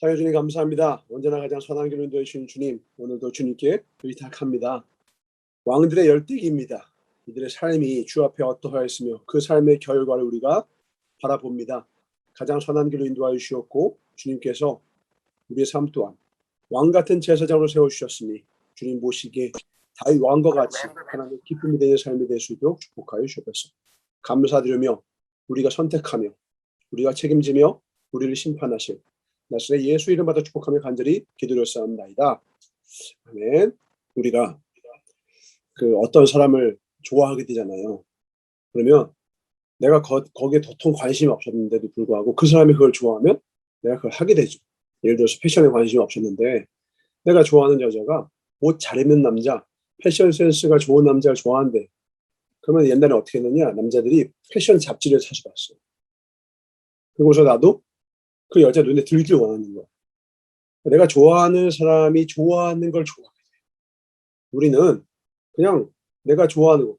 사랑해 주님 감사합니다. 언제나 가장 선한 길을 인도해 주신 주님, 오늘도 주님께 의탁합니다. 왕들의 열대기입니다. 이들의 삶이 주 앞에 어떠하였으며 그 삶의 결과를 우리가 바라봅니다. 가장 선한 길로 인도하여 주셨고 주님께서 우리의 삶 또한 왕 같은 제사장으로 세워주셨으니 주님 보시기에 다윗 왕과 같이 하나님의 기쁨이 되는 삶이 될 수 있도록 축복하여 주옵소서. 감사드리며 우리가 선택하며 우리가 책임지며 우리를 심판하실 나스렛 예수 이름 받아 축복하며 간절히 기도드렸사옵나이다. 아멘. 우리가 어떤 사람을 좋아하게 되잖아요. 그러면 내가 거기에 도통 관심이 없었는데도 불구하고 그 사람이 그걸 좋아하면 내가 그걸 하게 되죠. 예를 들어서 패션에 관심이 없었는데 내가 좋아하는 여자가 옷 잘 입는 남자, 패션 센스가 좋은 남자를 좋아한대. 그러면 옛날에 어떻게 했느냐, 남자들이 패션 잡지를 사서 봤어요. 그리고서 나도 그 여자 눈에 들길 원하는 거야. 내가 좋아하는 사람이 좋아하는 걸 좋아해. 우리는 그냥 내가 좋아하는 거.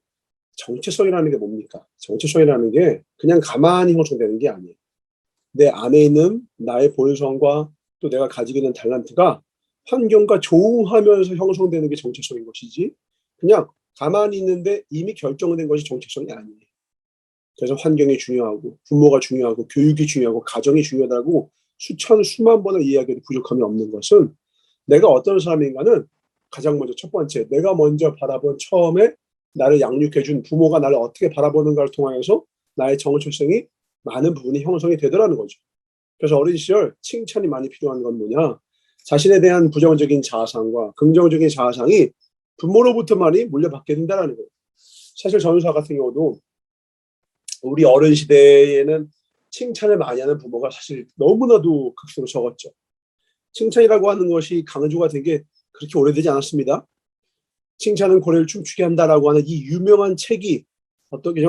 정체성이라는 게 뭡니까? 정체성이라는 게 그냥 가만히 형성되는 게 아니에요. 내 안에 있는 나의 본성과 또 내가 가지고 있는 탤런트가 환경과 조응하면서 형성되는 게 정체성인 것이지, 그냥 가만히 있는데 이미 결정된 것이 정체성이 아니에요. 그래서 환경이 중요하고 부모가 중요하고 교육이 중요하고 가정이 중요하다고 수만 번을 이야기해도 부족함이 없는 것은, 내가 어떤 사람인가는 가장 먼저 첫 번째, 내가 먼저 바라본 처음에 나를 양육해준 부모가 나를 어떻게 바라보는가를 통하여서 나의 정체성이 많은 부분이 형성이 되더라는 거죠. 그래서 어린 시절 칭찬이 많이 필요한 건 뭐냐, 자신에 대한 부정적인 자아상과 긍정적인 자아상이 부모로부터 많이 물려받게 된다는 거예요. 사실 전우사 같은 경우도 우리 어른 시대에는 칭찬을 많이 하는 부모가 사실 너무나도 극수로 적었죠. 칭찬이라고 하는 것이 강조가 된 게 그렇게 오래되지 않았습니다. 칭찬은 고래를 춤추게 한다라고 하는 이 유명한 책이, 어떻게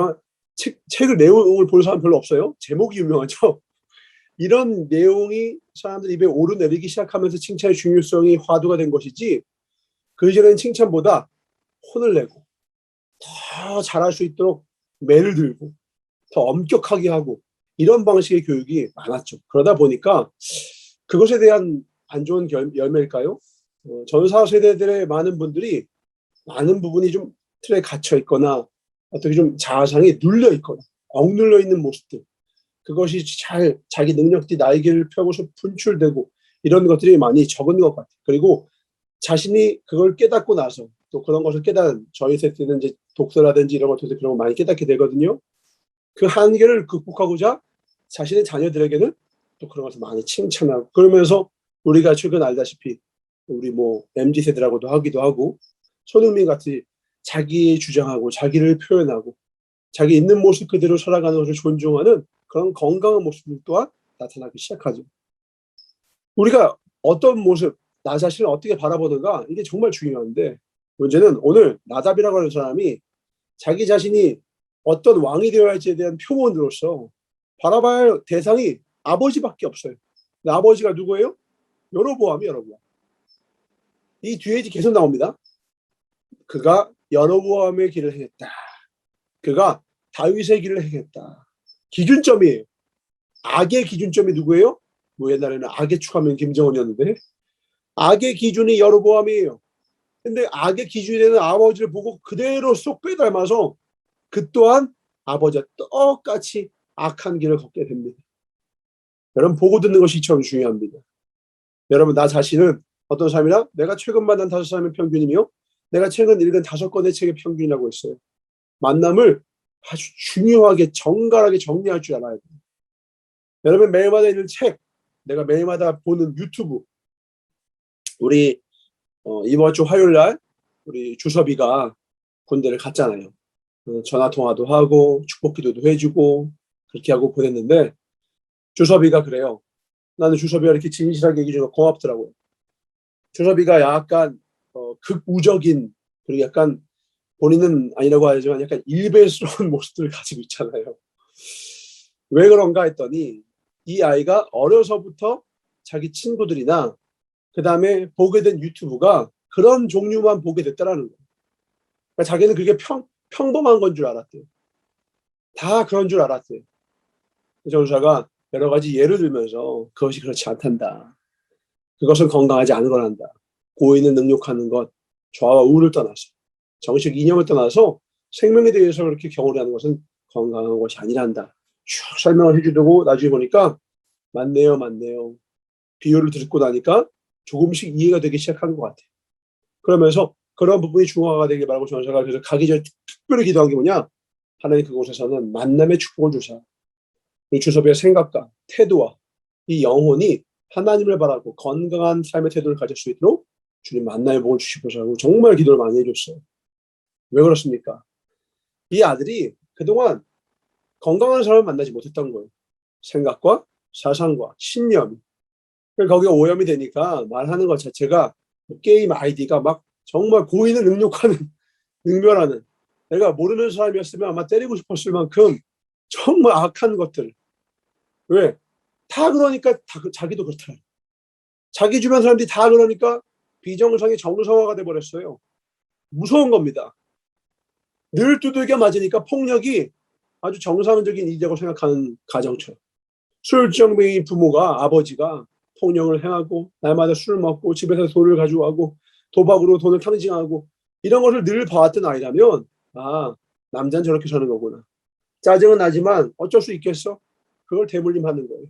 책을 내용을 본 사람 별로 없어요. 제목이 유명하죠. 이런 내용이 사람들 입에 오르내리기 시작하면서 칭찬의 중요성이 화두가 된 것이지, 그 이전에는 칭찬보다 혼을 내고 더 잘할 수 있도록 매를 들고 더 엄격하게 하고 이런 방식의 교육이 많았죠. 그러다 보니까 그것에 대한 안 좋은 열매일까요? 전사 세대들의 많은 분들이 많은 부분이 좀 틀에 갇혀 있거나 어떻게 좀 자아상이 눌려 있거나 억눌려 있는 모습들, 그것이 잘 자기 능력들이 날개를 펴고서 분출되고 이런 것들이 많이 적은 것 같아요. 그리고 자신이 그걸 깨닫고 나서 또 그런 것을 깨달은 저희 세대는 이제 독서라든지 이런 것들도 그런 거 많이 깨닫게 되거든요. 그 한계를 극복하고자 자신의 자녀들에게는 또 그런 것을 많이 칭찬하고, 그러면서 우리가 최근 알다시피 우리 MZ 세대라고도 하기도 하고, 손흥민 같이 자기 주장하고 자기를 표현하고 자기 있는 모습 그대로 살아가는 것을 존중하는 그런 건강한 모습들 또한 나타나기 시작하죠. 우리가 어떤 모습, 나 자신을 어떻게 바라보는가, 이게 정말 중요한데, 문제는 오늘 나답이라고 하는 사람이 자기 자신이 어떤 왕이 되어야 할지에 대한 표본으로서 바라봐야 할 대상이 아버지밖에 없어요. 근데 아버지가 누구예요? 여로보암이 여로보암. 이 뒤에 계속 나옵니다. 그가 여로보암의 길을 행했다. 그가 다윗의 길을 행했다. 기준점이에요. 악의 기준점이 누구예요? 옛날에는 악의 축하면 김정은이었는데, 악의 기준이 여로보암이에요. 근데 악의 기준이 되는 아버지를 보고 그대로 쏙 빼닮아서 그 또한 아버지와 똑같이 악한 길을 걷게 됩니다. 여러분, 보고 듣는 것이 참 중요합니다. 여러분, 나 자신은 어떤 사람이라, 내가 최근 만난 5사람의 평균이며 내가 최근 읽은 5권의 책의 평균이라고 했어요. 만남을 아주 중요하게 정갈하게 정리할 줄 알아야 돼요. 여러분, 매일마다 읽는 책, 내가 매일마다 보는 유튜브, 우리 이번 주 화요일 날 우리 주섭이가 군대를 갔잖아요. 전화 통화도 하고 축복 기도도 해주고 그렇게 하고 보냈는데, 주섭이가 그래요. 나는 주섭이가 이렇게 진실하게 얘기해 줘서 고맙더라고요. 주섭이가 약간 극우적인, 그리고 약간 본인은 아니라고 하지만 약간 일베스러운 모습들을 가지고 있잖아요. 왜 그런가 했더니, 이 아이가 어려서부터 자기 친구들이나 그 다음에 보게 된 유튜브가 그런 종류만 보게 됐다라는 거예요. 그러니까 자기는 그게 평범한 건 줄 알았대요. 다 그런 줄 알았대요. 전사가 여러 가지 예를 들면서 그것이 그렇지 않단다. 그것은 건강하지 않은 거란다. 고인을 능욕하는 것, 좌와 우를 떠나서, 정식 이념을 떠나서 생명에 대해서 그렇게 경호를 하는 것은 건강한 것이 아니란다. 쭉 설명을 해주고 나중에 보니까 맞네요, 맞네요. 비유를 듣고 나니까 조금씩 이해가 되기 시작하는 것 같아요. 그러면서 그런 부분이 중화가 되길 바라고 전사가 그래서 가기 전에 특별히 기도한 게 뭐냐? 하나님 그곳에서는 만남의 축복을 주사 우리 주섭의 생각과 태도와 이 영혼이 하나님을 바라고 건강한 삶의 태도를 가질 수 있도록 주님 만남의 복을 주시고자고 정말 기도를 많이 해줬어요. 왜 그렇습니까? 이 아들이 그동안 건강한 사람을 만나지 못했던 거예요. 생각과 사상과 신념. 거기에 오염이 되니까 말하는 것 자체가 게임 아이디가 막 정말 고인을 능욕하는 능멸하는 내가 모르는 사람이었으면 아마 때리고 싶었을 만큼 정말 악한 것들. 왜? 다 그러니까 자기도 그렇더라. 자기 주변 사람들이 다 그러니까 비정상이 정상화가 돼버렸어요. 무서운 겁니다. 늘 두들겨 맞으니까 폭력이 아주 정상적인 일이라고 생각하는 가정처럼. 술정뱅이 부모가 아버지가 폭력을 행하고 날마다 술을 먹고 집에서 돈을 가져가고 도박으로 돈을 탕진하고 이런 것을 늘 봐왔던 아이라면 아 남자는 저렇게 사는 거구나. 짜증은 나지만 어쩔 수 있겠어? 그걸 대물림하는 거예요.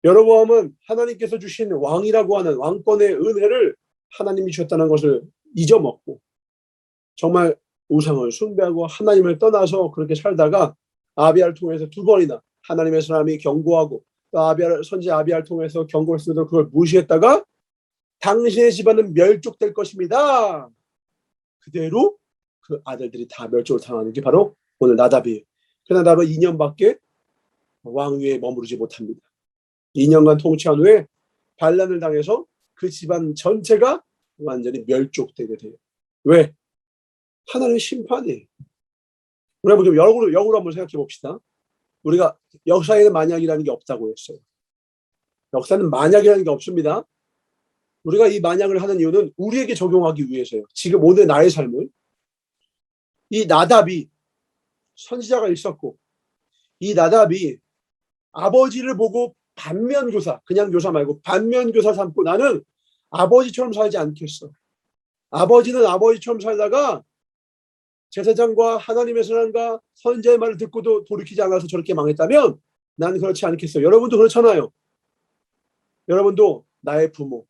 여로보암은 하나님께서 주신 왕이라고 하는 왕권의 은혜를 하나님이 주셨다는 것을 잊어먹고 정말 우상을 숭배하고 하나님을 떠나서 그렇게 살다가 아비야를 통해서 두 번이나 하나님의 사람이 경고하고 또 선지 아비야를 통해서 경고를 쓰면서 그걸 무시했다가 당신의 집안은 멸족될 것입니다. 그대로 그 아들들이 다 멸족을 당하는 게 바로 오늘 나답이에요. 그 나답은 2년밖에 왕위에 머무르지 못합니다. 2년간 통치한 후에 반란을 당해서 그 집안 전체가 완전히 멸족되게 돼요. 왜? 하나님의 심판이에요. 우리가 좀 역으로 한번 생각해 봅시다. 우리가 역사에는 만약이라는 게 없다고 했어요. 역사는 만약이라는 게 없습니다. 우리가 이 만약을 하는 이유는 우리에게 적용하기 위해서요. 지금 오늘 나의 삶을 이 나답이 선지자가 있었고 이 나답이 아버지를 보고 반면교사, 그냥 교사 말고 반면교사 삼고 나는 아버지처럼 살지 않겠어. 아버지는 아버지처럼 살다가 제사장과 하나님의 사랑과 선지자의 말을 듣고도 돌이키지 않아서 저렇게 망했다면 난 그렇지 않겠어. 여러분도 그렇잖아요. 여러분도 나의 부모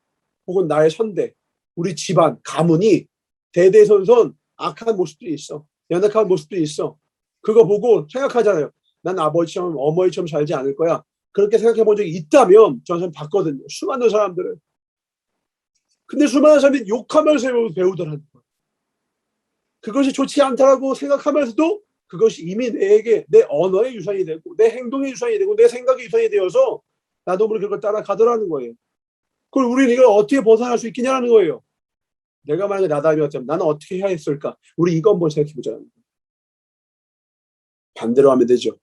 혹은 나의 선대, 우리 집안, 가문이 대대손손 악한 모습들이 있어. 연약한 모습들이 있어. 그거 보고 생각하잖아요. 난 아버지처럼 어머니처럼 살지 않을 거야. 그렇게 생각해 본 적이 있다면 저는 봤거든요. 수많은 사람들을. 근데 수많은 사람들이 욕하면서 배우더라는 거예요. 그것이 좋지 않다라고 생각하면서도 그것이 이미 내게 내 언어의 유산이 되고 내 행동의 유산이 되고 내 생각의 유산이 되어서 나도 모르게 그걸 따라가더라는 거예요. 그걸 우리는 이걸 어떻게 벗어날 수 있겠냐는 거예요. 내가 만약에 나답이었다면 나는 어떻게 해야 했을까? 우리 이거 한번 생각해보자. 반대로 하면 되죠.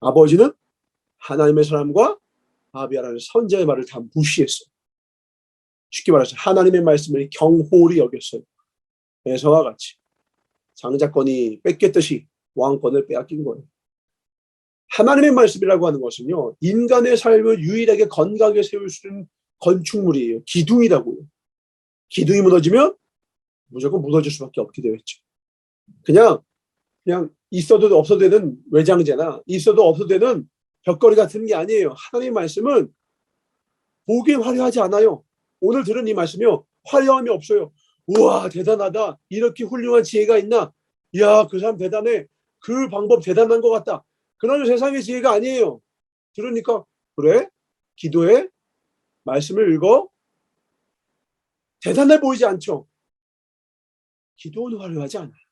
아버지는 하나님의 사람과 아비야라는 선지자의 말을 다 무시했어요. 쉽게 말해서 하나님의 말씀을 경홀히 여겼어요. 에서와 같이 장자권이 뺏겼듯이 왕권을 빼앗긴 거예요. 하나님의 말씀이라고 하는 것은요. 인간의 삶을 유일하게 건강하게 세울 수 있는 건축물이에요. 기둥이라고요. 기둥이 무너지면 무조건 무너질 수밖에 없게 되어 있죠. 그냥 있어도 없어도 되는 외장재나 있어도 없어도 되는 벽걸이 같은 게 아니에요. 하나님의 말씀은 보기에 화려하지 않아요. 오늘 들은 이 말씀이요. 화려함이 없어요. 우와 대단하다. 이렇게 훌륭한 지혜가 있나. 이야 그 사람 대단해. 그 방법 대단한 것 같다. 그런 세상의 지혜가 아니에요. 들으니까 그래? 기도해? 말씀을 읽어? 대단해 보이지 않죠? 기도는 화려하지 않아요.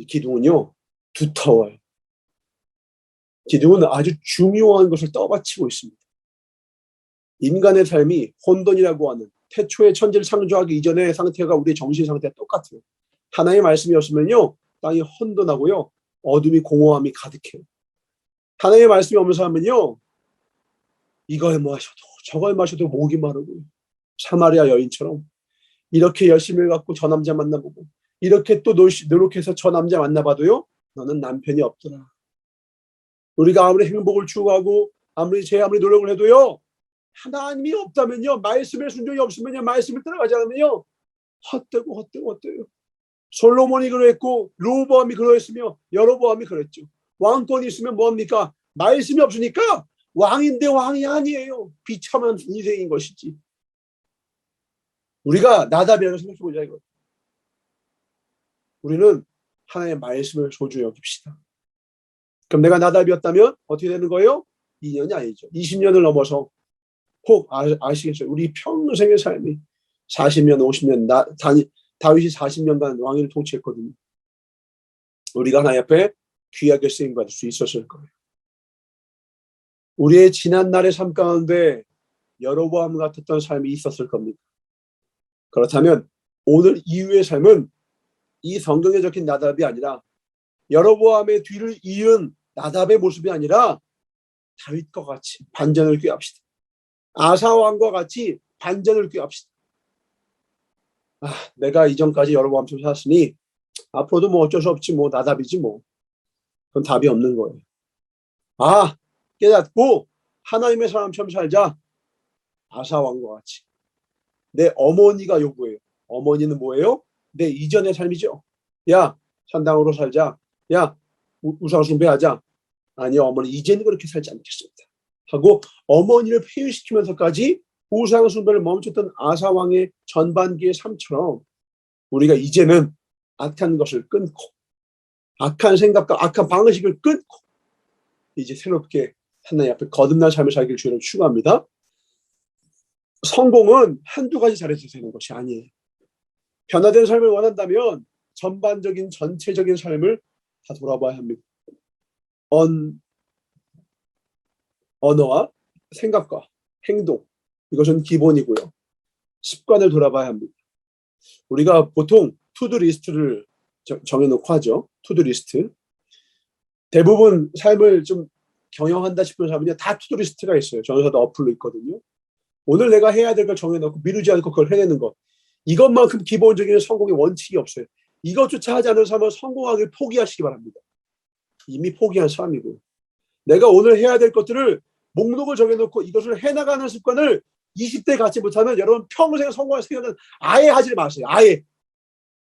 기도는요 두터워요. 기도는 아주 중요한 것을 떠받치고 있습니다. 인간의 삶이 혼돈이라고 하는 태초의 천지를 창조하기 이전의 상태가 우리의 정신 상태와 똑같아요. 하나님의 말씀이었으면요 땅이 혼돈하고요 어둠이 공허함이 가득해요. 하나님의 말씀이 없는 사람은요 이걸 마셔도 저걸 마셔도 목이 마르고 사마리아 여인처럼 이렇게 열심히 갖고 저 남자 만나보고 이렇게 또 노력해서 저 남자 만나봐도요 너는 남편이 없더라. 우리가 아무리 행복을 추구하고 아무리 노력을 해도요 하나님이 없다면요, 말씀의 순종이 없으면요, 말씀을 따라가지 않으면요, 헛되고. 솔로몬이 그랬고 르호보암이 그러했으며 여로보암이 그랬죠. 왕권이 있으면 뭐합니까? 말씀이 없으니까 왕인데 왕이 아니에요. 비참한 인생인 것이지. 우리가 나답이라고 생각해보자 이거. 우리는 하나님의 말씀을 소중히 여깁시다. 그럼 내가 나답이었다면 어떻게 되는 거예요? 2년이 아니죠. 20년을 넘어서 혹 아시겠어요? 우리 평생의 삶이 40년, 50년, 다윗이 40년간 왕위를 통치했거든요. 우리가 하나님 앞에 귀하게 쓰임받을 수 있었을 거예요. 우리의 지난날의 삶 가운데 여로보암 같았던 삶이 있었을 겁니다. 그렇다면 오늘 이후의 삶은 이 성경에 적힌 나답이 아니라 여로보암의 뒤를 이은 나답의 모습이 아니라 다윗과 같이 반전을 꾀합시다. 아사 왕과 같이 반전을 꾀합시다. 내가 이전까지 여로보암처럼 살았으니 앞으로도 뭐 어쩔 수 없지, 뭐 나답이지 뭐. 그건 답이 없는 거예요. 깨닫고 하나님의 사람처럼 살자. 아사 왕과 같이. 내 어머니가 요구해요. 어머니는 뭐예요? 내 이전의 삶이죠. 야, 산당으로 살자. 야, 우상 숭배하자. 아니요, 어머니 이제는 그렇게 살지 않겠습니다. 하고 어머니를 폐위시키면서까지 우상 숭배를 멈췄던 아사 왕의 전반기의 삶처럼 우리가 이제는 악한 것을 끊고 악한 생각과 악한 방식을 끊고 이제 새롭게 하나님 앞에 거듭난 삶을 살기를 주로 추구합니다. 성공은 한두 가지 잘해서 되는 것이 아니에요. 변화된 삶을 원한다면 전반적인 전체적인 삶을 다 돌아봐야 합니다. 언어와 생각과 행동, 이것은 기본이고요. 습관을 돌아봐야 합니다. 우리가 보통 투두 리스트를 정해놓고 하죠. 투두 리스트. 대부분 삶을 좀 경영한다 싶은 사람은요, 다 투두 리스트가 있어요. 전에서도 어플로 있거든요. 오늘 내가 해야 될 걸 정해놓고 미루지 않고 그걸 해내는 것. 이것만큼 기본적인 성공의 원칙이 없어요. 이것조차 하지 않는 사람은 성공하기를 포기하시기 바랍니다. 이미 포기한 사람이고요. 내가 오늘 해야 될 것들을 목록을 정해놓고 이것을 해나가는 습관을 20대에 갖지 못하면 여러분 평생 성공할 생각은 아예 하지 마세요. 아예.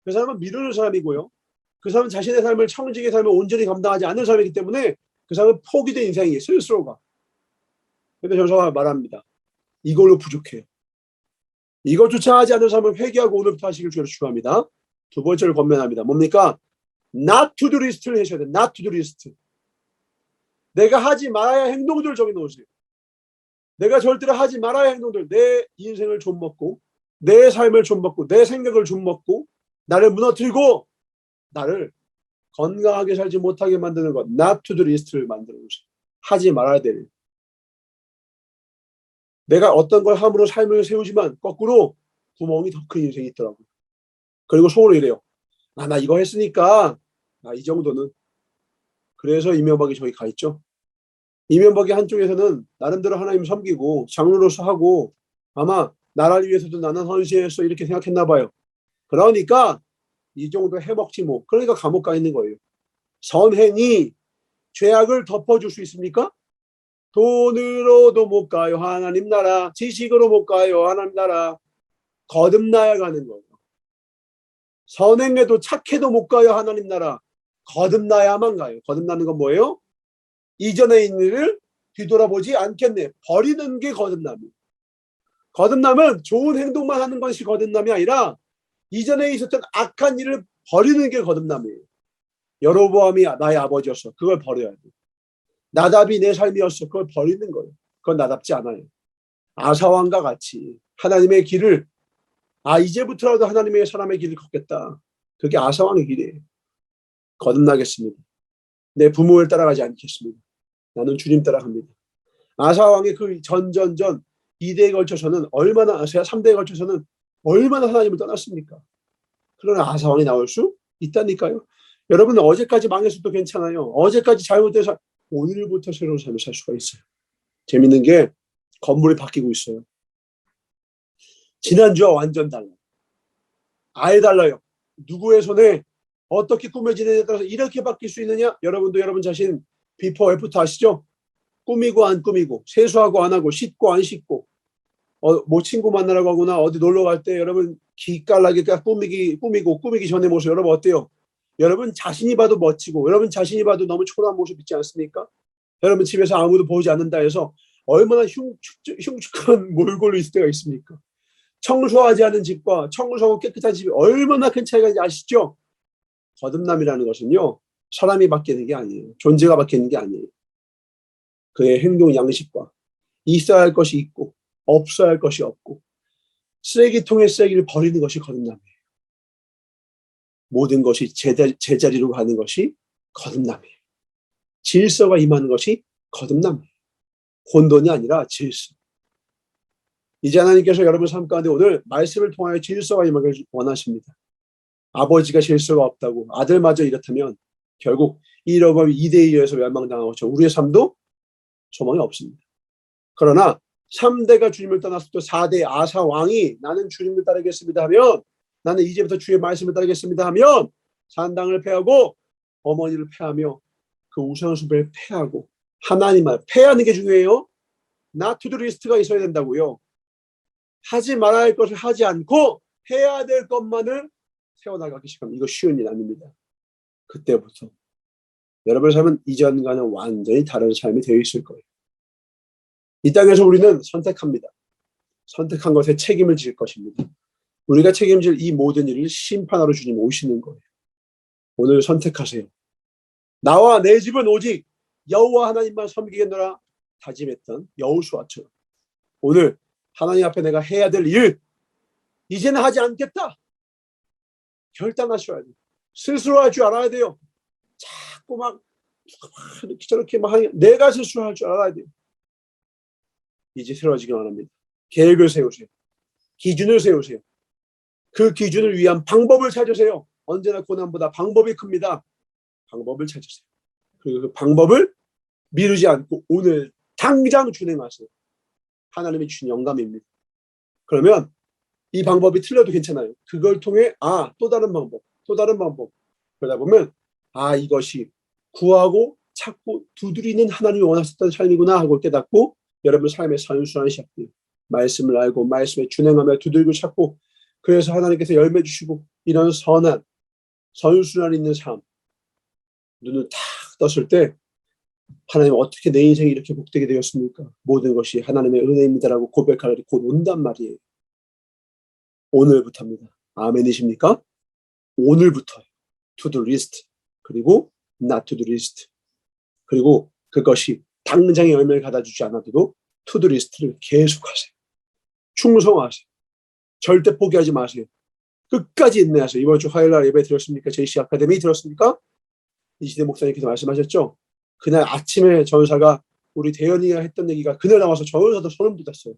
그 사람은 미루는 사람이고요. 그 사람은 자신의 삶을 청직의 삶을 온전히 감당하지 않는 사람이기 때문에 그 사람은 포기된 인생이에요. 스스로가. 그런데 저서 말합니다. 이걸로 부족해요. 이것조차 하지 않는 사람은 회개하고 오늘부터 하시길 주로 축원합니다. 두 번째를 권면합니다. 뭡니까? not to do list를 하셔야 돼요. not to do list. 내가 하지 말아야 할 행동들을 정해놓으세요. 내가 절대로 하지 말아야 할 행동들. 내 인생을 좀 먹고 내 삶을 좀 먹고 내 생각을 좀 먹고 나를 무너뜨리고 나를 건강하게 살지 못하게 만드는 것. not to do list를 만들어 놓으세요. 하지 말아야 될. 내가 어떤 걸 함으로 삶을 세우지만 거꾸로 구멍이 더 큰 인생이 있더라고요. 그리고 속으로 이래요. 나 이거 했으니까 이 정도는. 그래서 이명박이 저기 가 있죠. 이명박이 한쪽에서는 나름대로 하나님 섬기고 장로로서 하고 아마 나라를 위해서도 나는 헌신했어 이렇게 생각했나 봐요. 그러니까 이 정도 해먹지 뭐. 그러니까 감옥 가 있는 거예요. 선행이 죄악을 덮어줄 수 있습니까? 돈으로도 못 가요. 하나님 나라. 지식으로 못 가요. 하나님 나라. 거듭나야 가는 거예요. 선행해도 착해도 못 가요. 하나님 나라. 거듭나야만 가요. 거듭나는 건 뭐예요? 이전에 있는 일을 뒤돌아보지 않겠네. 버리는 게 거듭남이에요. 거듭남은 좋은 행동만 하는 것이 거듭남이 아니라 이전에 있었던 악한 일을 버리는 게 거듭남이에요. 여로보암이 나의 아버지였어. 그걸 버려야 돼. 나답이 내 삶이었어. 그걸 버리는 거예요. 그건 나답지 않아요. 아사왕과 같이 하나님의 길을 이제부터라도 하나님의 사람의 길을 걷겠다. 그게 아사왕의 길이에요. 거듭나겠습니다. 내 부모를 따라가지 않겠습니다. 나는 주님 따라갑니다. 아사왕의 그 전전전 2대에 걸쳐서는 얼마나 3대에 걸쳐서는 얼마나 하나님을 떠났습니까? 그러나 아사왕이 나올 수 있다니까요. 여러분은 어제까지 망했어도 괜찮아요. 어제까지 잘못해서 오늘부터 새로운 삶을 살 수가 있어요. 재밌는 게 건물이 바뀌고 있어요. 지난주와 완전 달라요. 아예 달라요. 누구의 손에 어떻게 꾸며지느냐에 따라서 이렇게 바뀔 수 있느냐? 여러분도 여러분 자신 비포 애프터 아시죠? 꾸미고 안 꾸미고 세수하고 안 하고 씻고 안 씻고 뭐 친구 만나러 가거나 어디 놀러 갈 때 여러분 기깔나게 꾸미기 전의 모습 여러분 어때요? 여러분 자신이 봐도 멋지고 여러분 자신이 봐도 너무 초라한 모습 있지 않습니까? 여러분 집에서 아무도 보지 않는다 해서 얼마나 흉측한 몰골로 있을 때가 있습니까? 청소하지 않은 집과 청소하고 깨끗한 집이 얼마나 큰 차이가 있는지 아시죠? 거듭남이라는 것은요. 사람이 바뀌는 게 아니에요. 존재가 바뀌는 게 아니에요. 그의 행동 양식과 있어야 할 것이 있고 없어야 할 것이 없고 쓰레기통에 쓰레기를 버리는 것이 거듭남이에요. 모든 것이 제자리로 가는 것이 거듭남이에요. 질서가 임하는 것이 거듭남이에요. 혼돈이 아니라 질서. 이제 하나님께서 여러분 삶 가운데 오늘 말씀을 통하여 질서가 임하길 원하십니다. 아버지가 질서가 없다고 아들마저 이렇다면 결국 잃어버린 이대에 의해서 멸망당하고 우리의 삶도 소망이 없습니다. 그러나 3대가 주님을 떠났을 때 4대 아사 왕이 나는 주님을 따르겠습니다 하면 나는 이제부터 주의 말씀을 따르겠습니다 하면 산당을 패하고 어머니를 패하며 그 우상숭배를 패하고 하나님을 패하는 게 중요해요. not to do list가 있어야 된다고요. 하지 말아야 할 것을 하지 않고 해야 될 것만을 세워나가기 시작하면 이거 쉬운 일 아닙니다. 그때부터 여러분의 삶은 이전과는 완전히 다른 삶이 되어 있을 거예요. 이 땅에서 우리는 선택합니다. 선택한 것에 책임을 질 것입니다. 우리가 책임질 이 모든 일을 심판하러 주님 오시는 거예요. 오늘 선택하세요. 나와 내 집은 오직 여호와 하나님만 섬기겠노라 다짐했던 여호수아처럼 오늘 하나님 앞에 내가 해야 될 일 이제는 하지 않겠다. 결단하셔야 돼요. 스스로 할 줄 알아야 돼요. 자꾸 막 이렇게 저렇게 막 내가 스스로 할 줄 알아야 돼요. 이제 새로워지기 원합니다. 계획을 세우세요. 기준을 세우세요. 그 기준을 위한 방법을 찾으세요. 언제나 고난보다 방법이 큽니다. 방법을 찾으세요. 그리고 그 방법을 미루지 않고 오늘 당장 준행하세요. 하나님이 주신 영감입니다. 그러면 이 방법이 틀려도 괜찮아요. 그걸 통해 또 다른 방법, 또 다른 방법. 그러다 보면 이것이 구하고 찾고 두드리는 하나님이 원하셨던 삶이구나 하고 깨닫고 여러분 삶의 선순환이 시작돼요. 말씀을 알고 말씀에 준행하며 두들고 찾고 그래서 하나님께서 열매 주시고 이런 선한 선순환 있는 삶 눈을 탁 떴을 때 하나님 어떻게 내 인생이 이렇게 복되게 되었습니까? 모든 것이 하나님의 은혜입니다라고 고백할 날이 곧 온단 말이에요. 오늘부터입니다. 아멘이십니까? 오늘부터 to do list 그리고 not to do list 그리고 그것이 당장의 열매를 가져주지 않아도 to do list를 계속하세요. 충성하세요. 절대 포기하지 마세요. 끝까지 인내하세요. 이번 주 화요일 날 예배 들었습니까? JC 아카데미 들었습니까? 이시대 목사님께서 말씀하셨죠? 그날 아침에 전사가 우리 대현이가 했던 얘기가 그날 나와서 전사도 소름 돋았어요.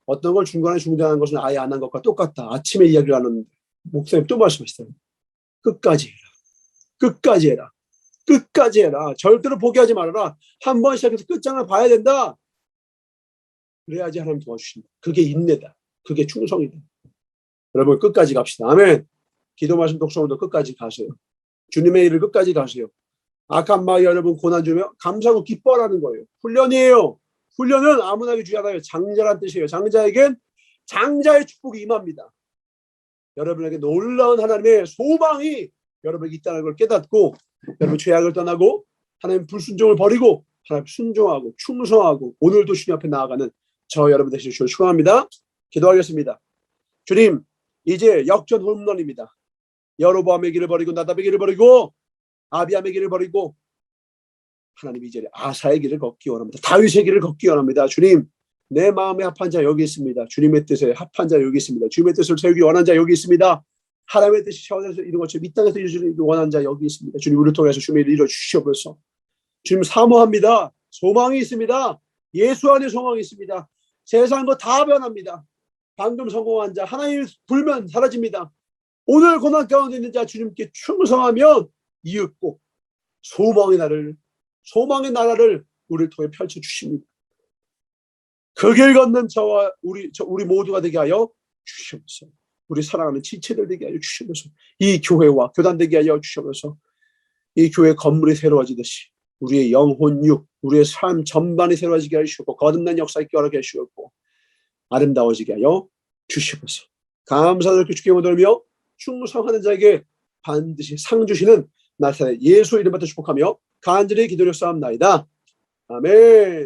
어떤 걸 중간에 중단한 것은 아예 안 한 것과 똑같다. 아침에 이야기를 하는데 목사님 또 말씀하시더라고요. 끝까지 해라. 끝까지 해라. 끝까지 해라. 절대로 포기하지 말아라. 한 번 시작해서 끝장을 봐야 된다. 그래야지 하나님 도와주신다. 그게 인내다. 그게 충성이다. 여러분 끝까지 갑시다. 아멘. 기도 말씀 독서도 끝까지 가세요. 주님의 일을 끝까지 가세요. 악한 마귀 여러분 고난 주면 감사하고 기뻐하라는 거예요. 훈련이에요. 훈련은 아무나 주지 않아요. 장자란 뜻이에요. 장자에겐 장자의 축복이 임합니다. 여러분에게 놀라운 하나님의 소망이 여러분에게 있다는 걸 깨닫고 여러분 죄악을 떠나고 하나님 불순종을 버리고 하나님 순종하고 충성하고 오늘도 주님 앞에 나아가는 저 여러분 되시길 축원합니다. 기도하겠습니다. 주님 이제 역전 홈런입니다. 여로보암의 길을 버리고 나답의 길을 버리고 아비암의 길을 버리고 하나님 이제 아사의 길을 걷기 원합니다. 다윗의 길을 걷기 원합니다. 주님 내 마음에 합한 자 여기 있습니다. 주님의 뜻에 합한 자 여기 있습니다. 주님의 뜻을 세우기 원한 자 여기 있습니다. 하나님의 뜻이 샤워에서 이룬 것처럼 이 땅에서 이루기 원한 자 여기 있습니다. 주님 우리를 통해서 주님의 일을 이루어주시옵소서. 주님 사모합니다. 소망이 있습니다. 예수 안에 소망이 있습니다. 세상 거 다 변합니다. 방금 성공한 자 하나님 불면 사라집니다. 오늘 고난 가운데 있는 자 주님께 충성하면 이윽고 소망의 나라를 우리를 통해 펼쳐주십니다. 그 길 걷는 저와 우리 모두가 되게 하여 주시옵소서. 우리 사랑하는 지체들 되게 하여 주시옵소서. 이 교회와 교단 되게 하여 주시옵소서. 이 교회 건물이 새로워지듯이 우리의 영혼육, 우리의 삶 전반이 새로워지게 하시고 거듭난 역사 있게 허락해 주시옵고 아름다워지게 하여 주시옵소서. 감사드리고 주께 원하며 충성하는 자에게 반드시 상 주시는 나사렛 예수 이름부터 축복하며 간절히 기도를 쌓옵나이다. 아멘.